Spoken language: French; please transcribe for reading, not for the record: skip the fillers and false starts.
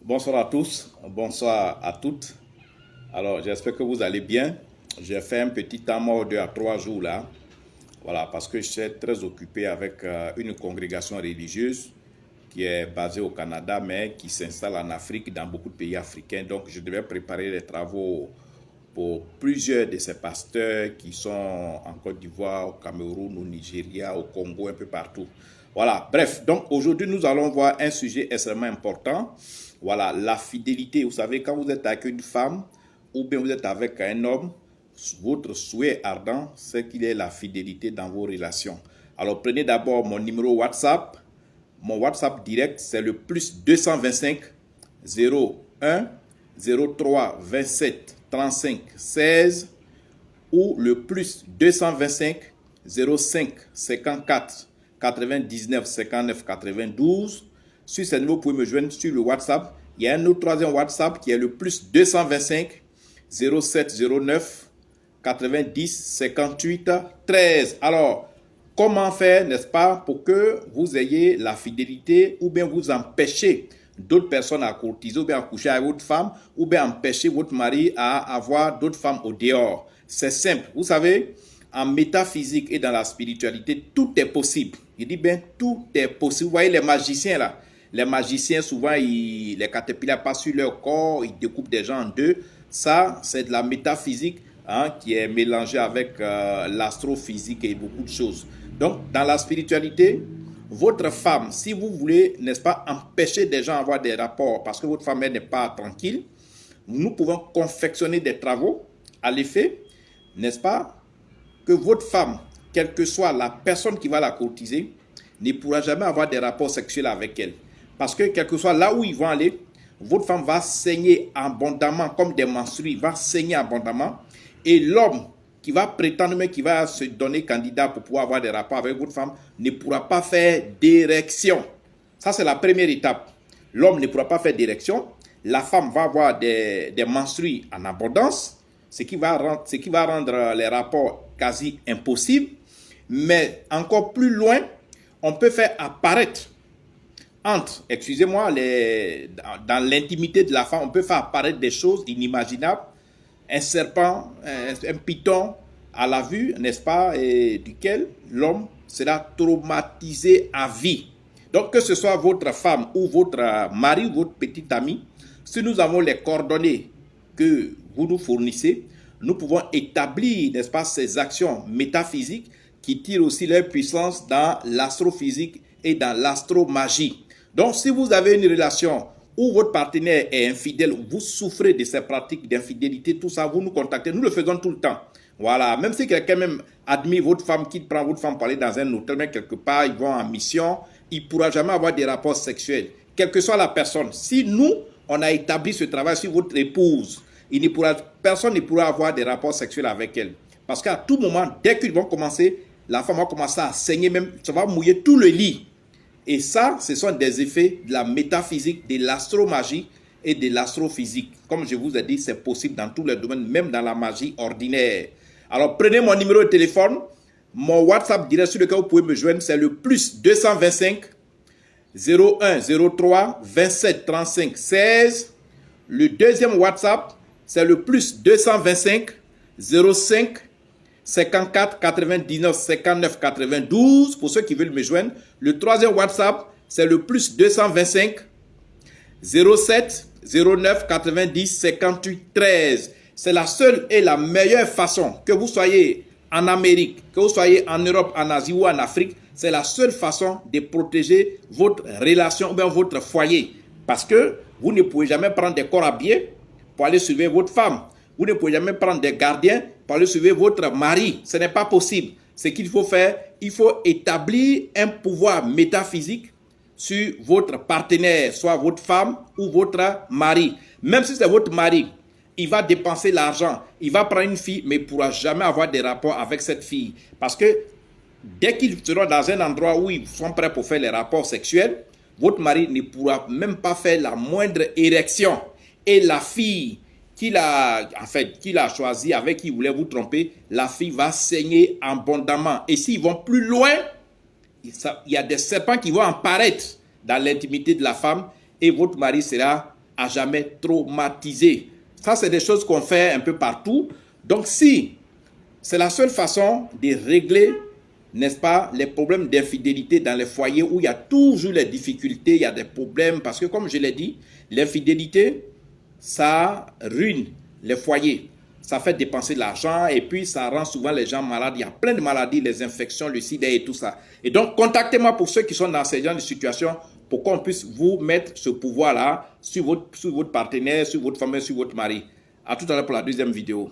Bonsoir à tous, bonsoir à toutes. Alors, j'espère que vous allez bien. J'ai fait un petit temps mort de 3 jours là. Voilà, parce que je suis très occupé avec une congrégation religieuse qui est basée au Canada, mais qui s'installe en Afrique, dans beaucoup de pays africains. Donc, je devais préparer les travaux pour plusieurs de ces pasteurs qui sont en Côte d'Ivoire, au Cameroun, au Nigeria, au Congo, un peu partout. Voilà, bref, donc aujourd'hui, nous allons voir un sujet extrêmement important. Voilà, la fidélité. Vous savez, quand vous êtes avec une femme ou bien vous êtes avec un homme, votre souhait ardent, c'est qu'il y ait la fidélité dans vos relations. Alors, prenez d'abord mon numéro WhatsApp. Mon WhatsApp direct, c'est le plus 225 01 03 27 35 16 ou le plus 225 05 54 99 59 92. Sur ce numéro, vous pouvez me joindre sur le WhatsApp. Il y a un autre troisième WhatsApp qui est le plus 225 07 09 90 58 13. Alors, comment faire, n'est-ce pas, pour que vous ayez la fidélité ou bien vous empêchez d'autres personnes à courtiser ou bien à coucher avec votre femme ou bien empêcher votre mari à avoir d'autres femmes au dehors? C'est simple. Vous savez, en métaphysique et dans la spiritualité, tout est possible. Je dis bien, tout est possible. Vous voyez les magiciens là. Les magiciens, souvent, les caterpillars passent sur leur corps, ils découpent des gens en deux. Ça, c'est de la métaphysique qui est mélangée avec l'astrophysique et beaucoup de choses. Donc, dans la spiritualité, votre femme, si vous voulez, n'est-ce pas, empêcher des gens d'avoir des rapports parce que votre femme n'est pas tranquille, nous pouvons confectionner des travaux à l'effet, n'est-ce pas, que votre femme, quelle que soit la personne qui va la courtiser, ne pourra jamais avoir des rapports sexuels avec elle. Parce que quel que soit là où ils vont aller, votre femme va saigner abondamment comme des menstrues, va saigner abondamment. Et l'homme qui va prétendre, mais qui va se donner candidat pour pouvoir avoir des rapports avec votre femme, ne pourra pas faire d'érection. Ça, c'est la première étape. L'homme ne pourra pas faire d'érection. La femme va avoir des menstrues en abondance, ce qui va rendre les rapports quasi impossibles. Mais encore plus loin, on peut faire apparaître dans l'intimité de la femme, on peut faire apparaître des choses inimaginables. Un serpent, un python à la vue, n'est-ce pas, et duquel l'homme sera traumatisé à vie. Donc, que ce soit votre femme ou votre mari ou votre petit ami, si nous avons les coordonnées que vous nous fournissez, nous pouvons établir, n'est-ce pas, ces actions métaphysiques qui tirent aussi leur puissance dans l'astrophysique et dans l'astromagie. Donc, si vous avez une relation où votre partenaire est infidèle, vous souffrez de ces pratiques d'infidélité, tout ça, vous nous contactez. Nous le faisons tout le temps. Voilà. Même si quelqu'un même admire votre femme, qui prend votre femme pour aller dans un hôtel, mais quelque part, ils vont en mission, il ne pourra jamais avoir des rapports sexuels. Quelle que soit la personne. Si nous, on a établi ce travail sur votre épouse, personne ne pourra avoir des rapports sexuels avec elle. Parce qu'à tout moment, dès qu'ils vont commencer, la femme va commencer à saigner, même, ça va mouiller tout le lit. Et ça, ce sont des effets de la métaphysique, de l'astromagie et de l'astrophysique. Comme je vous ai dit, c'est possible dans tous les domaines, même dans la magie ordinaire. Alors, prenez mon numéro de téléphone. Mon WhatsApp direct sur lequel vous pouvez me joindre, c'est le plus 225 01 03 27 35 16. Le deuxième WhatsApp, c'est le plus 225 05 54 99 59 92 pour ceux qui veulent me joindre. Le troisième WhatsApp, c'est le plus 225 07 09 90 58 13. C'est la seule et la meilleure façon, que vous soyez en Amérique, que vous soyez en Europe, en Asie ou en Afrique, c'est la seule façon de protéger votre relation ou bien votre foyer. Parce que vous ne pouvez jamais prendre des corps habillés pour aller surveiller votre femme. Vous ne pouvez jamais prendre des gardiens pour aller surveiller votre mari. Ce n'est pas possible. Ce qu'il faut faire, il faut établir un pouvoir métaphysique sur votre partenaire, soit votre femme ou votre mari. Même si c'est votre mari, il va dépenser l'argent, il va prendre une fille, mais il ne pourra jamais avoir des rapports avec cette fille. Parce que dès qu'ils seront dans un endroit où ils sont prêts pour faire les rapports sexuels, votre mari ne pourra même pas faire la moindre érection. Et la fille qu'il a choisi, avec qui il voulait vous tromper, la fille va saigner abondamment. Et s'ils vont plus loin, il y a des serpents qui vont apparaître dans l'intimité de la femme et votre mari sera à jamais traumatisé. Ça, c'est des choses qu'on fait un peu partout. Donc, si c'est la seule façon de régler, n'est-ce pas, les problèmes d'infidélité dans les foyers où il y a toujours les difficultés, il y a des problèmes, parce que comme je l'ai dit, l'infidélité, ça ruine les foyers. Ça fait dépenser de l'argent et puis ça rend souvent les gens malades. Il y a plein de maladies, les infections, le sida et tout ça. Et donc, contactez-moi pour ceux qui sont dans ce genre de situation pour qu'on puisse vous mettre ce pouvoir-là sur votre partenaire, sur votre femme, sur votre mari. À tout à l'heure pour la deuxième vidéo.